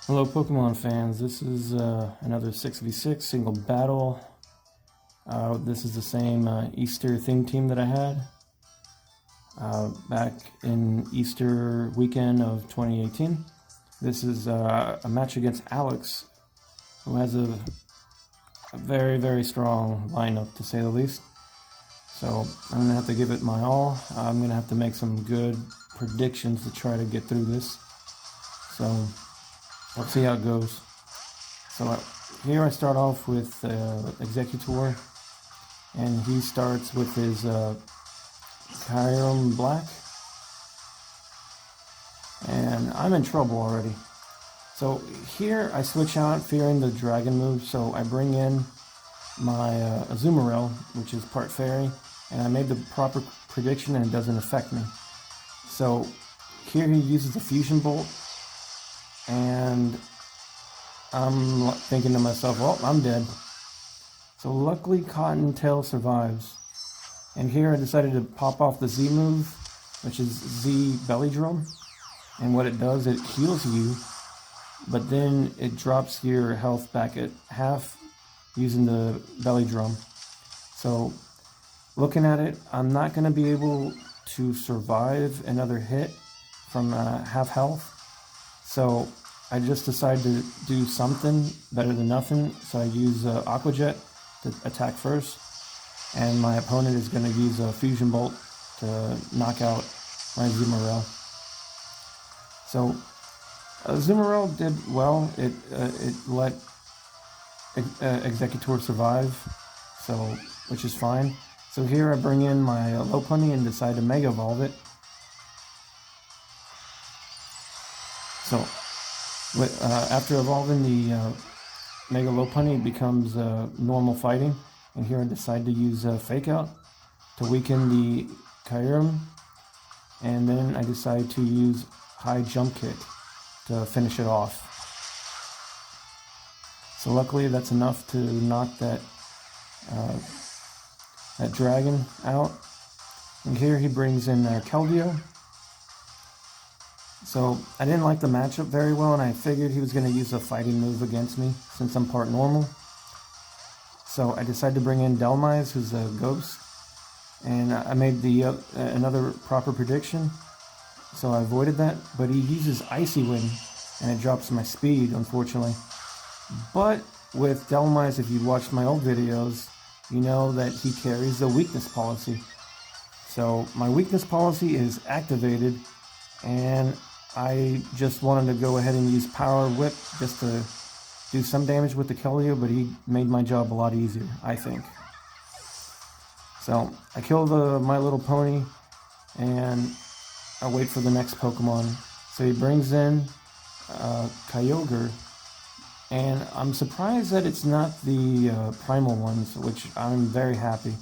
Hello Pokemon fans, this is another 6v6 single battle. This is the same Easter theme team that I had back in Easter weekend of 2018. This is a match against Alex, who has a very, very strong lineup to say the least. So I'm going to have to give it my all. I'm going to have to make some good predictions to try to get through this. So let's see how it goes. So here I start off with Executor, and he starts with his Kyurem Black, and I'm in trouble already. So here I switch out fearing the dragon move, so I bring in my Azumarill, which is part fairy, and I made the proper prediction and it doesn't affect me. So here he uses the Fusion Bolt, and I'm thinking to myself, well, I'm dead. So luckily Cottontail survives. And here I decided to pop off the Z move, which is Z Belly Drum. And what it does, it heals you, but then it drops your health back at half using the Belly Drum. So looking at it, I'm not going to be able to survive another hit from half health. So I just decided to do something better than nothing. So I use Aqua Jet to attack first, and my opponent is going to use a Fusion Bolt to knock out my Azumarill. So Azumarill did well. It let Executor survive, so which is fine. So here I bring in my Lopunny and decide to Mega Evolve it. So after evolving the Mega Lopunny, it becomes normal fighting, and here I decide to use Fake Out to weaken the Kyurem, and then I decide to use High Jump Kick to finish it off. So luckily that's enough to knock that dragon out. And here he brings in Keldeo. So I didn't like the matchup very well, and I figured he was going to use a fighting move against me since I'm part normal. So I decided to bring in Dhelmise, who's a ghost, and I made the another proper prediction. So I avoided that, but he uses Icy Wind, and it drops my speed, unfortunately. But with Dhelmise, if you watched my old videos, you know that he carries the weakness policy. So my weakness policy is activated, and I just wanted to go ahead and use Power Whip just to do some damage with the Keldeo, but he made my job a lot easier, I think. So I kill the My Little Pony, and I wait for the next Pokemon. So he brings in Kyogre, and I'm surprised that it's not the primal ones, which I'm very happy.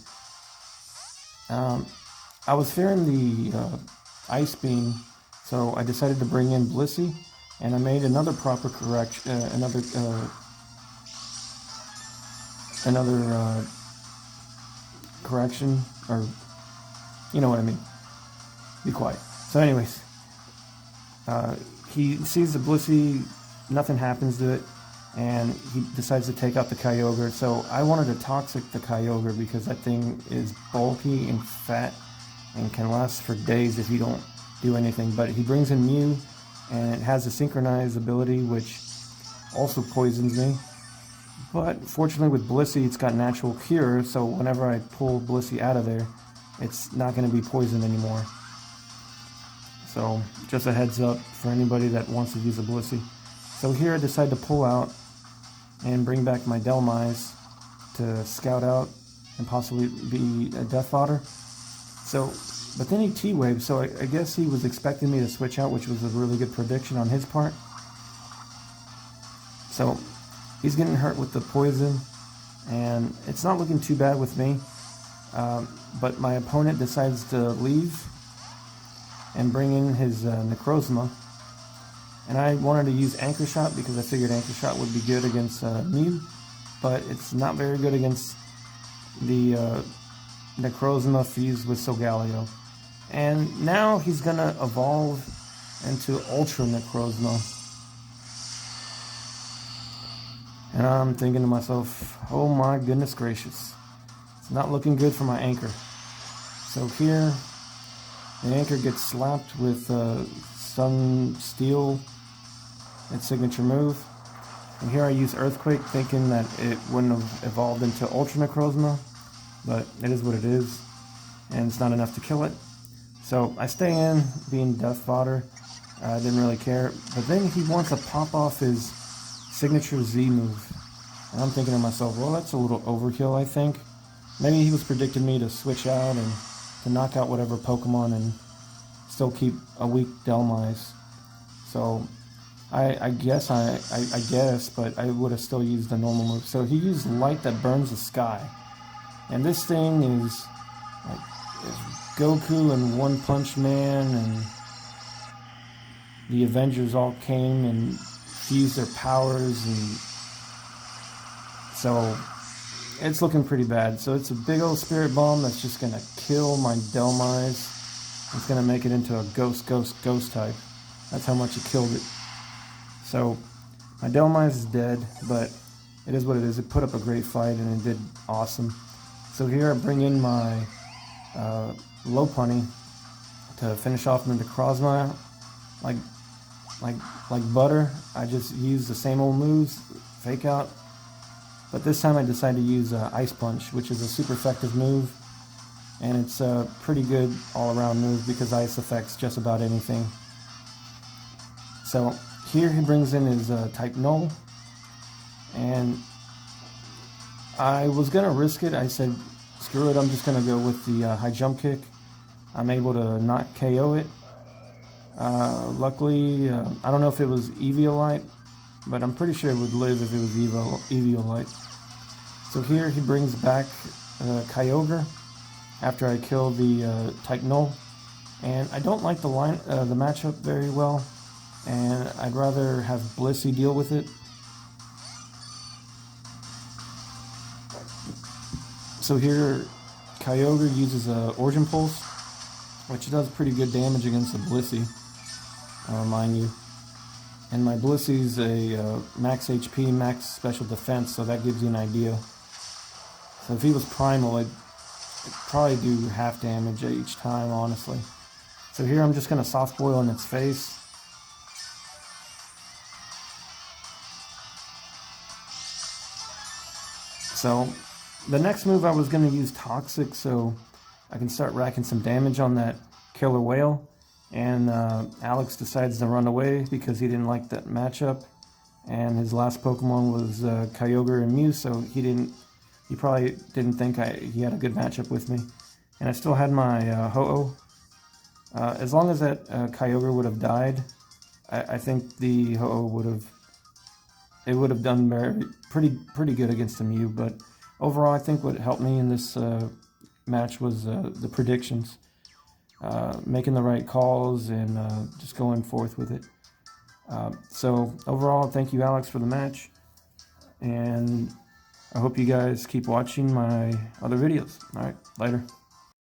I was fearing the Ice Beam, so I decided to bring in Blissey, and I made another proper correction, another correction, or you know what I mean. Be quiet. So anyways, he sees the Blissey, nothing happens to it, and he decides to take out the Kyogre. So I wanted to Toxic the Kyogre because that thing is bulky and fat and can last for days if you don't do anything. But he brings in Mew, and it has a Synchronize ability, which also poisons me. But fortunately with Blissey, it's got Natural Cure, so whenever I pull Blissey out of there, it's not going to be poisoned anymore. So just a heads up for anybody that wants to use a Blissey. So here I decide to pull out and bring back my Dhelmise to scout out and possibly be a Death Fodder. So, but then he T-Waved, so I guess he was expecting me to switch out, which was a really good prediction on his part. So he's getting hurt with the poison, and it's not looking too bad with me. But my opponent decides to leave and bring in his Necrozma. And I wanted to use Anchor Shot because I figured Anchor Shot would be good against Mew, but it's not very good against the Necrozma fused with Solgaleo. And now he's gonna evolve into Ultra Necrozma. And I'm thinking to myself, oh my goodness gracious. It's not looking good for my anchor. So here, the anchor gets slapped with Sun Steel, its signature move. And here I use Earthquake thinking that it wouldn't have evolved into Ultra Necrozma, but it is what it is, and it's not enough to kill it. So I stay in, being Death Fodder. I didn't really care, but then he wants to pop off his signature Z move. And I'm thinking to myself, well, that's a little overkill, I think. Maybe he was predicting me to switch out and to knock out whatever Pokemon and still keep a weak Dhelmise. So I guess, but I would have still used the normal move. So he used Light that burns the sky. And this thing is like Goku and One Punch Man, and the Avengers all came and fused their powers, and so it's looking pretty bad. So it's a big old Spirit Bomb that's just gonna kill my Dhelmise. It's gonna make it into a ghost type. That's how much it killed it. So my Dhelmise is dead, but it is what it is. It put up a great fight and it did awesome. So here I bring in my Lopunny to finish off the Necrozma. Like butter, I just use the same old moves, Fake Out. But this time I decided to use Ice Punch, which is a super effective move. And it's a pretty good all-around move because Ice affects just about anything. So here he brings in his type Null. And I was going to risk it. I said, screw it, I'm just going to go with the high jump kick. I'm able to not KO it. Luckily, I don't know if it was Eviolite, but I'm pretty sure it would live if it was Eviolite. So here he brings back Kyogre after I kill the type Null. And I don't like the matchup very well, and I'd rather have Blissey deal with it. So here, Kyogre uses Origin Pulse, which does pretty good damage against the Blissey, I'll remind you. And my Blissey's a max HP, max special defense, so that gives you an idea. So if he was Primal, I'd probably do half damage each time, honestly. So here I'm just going to Soft Boil in its face. So the next move I was going to use Toxic so I can start racking some damage on that Killer Whale. And Alex decides to run away because he didn't like that matchup. And his last Pokemon was Kyogre and Mew, so he probably didn't think he had a good matchup with me. And I still had my Ho-Oh. As long as that Kyogre would have died, I think the Ho-Oh would have done pretty good against the Mew. But overall, I think what helped me in this match was the predictions. Making the right calls and just going forth with it. So overall, thank you, Alex, for the match, and I hope you guys keep watching my other videos. All right, later.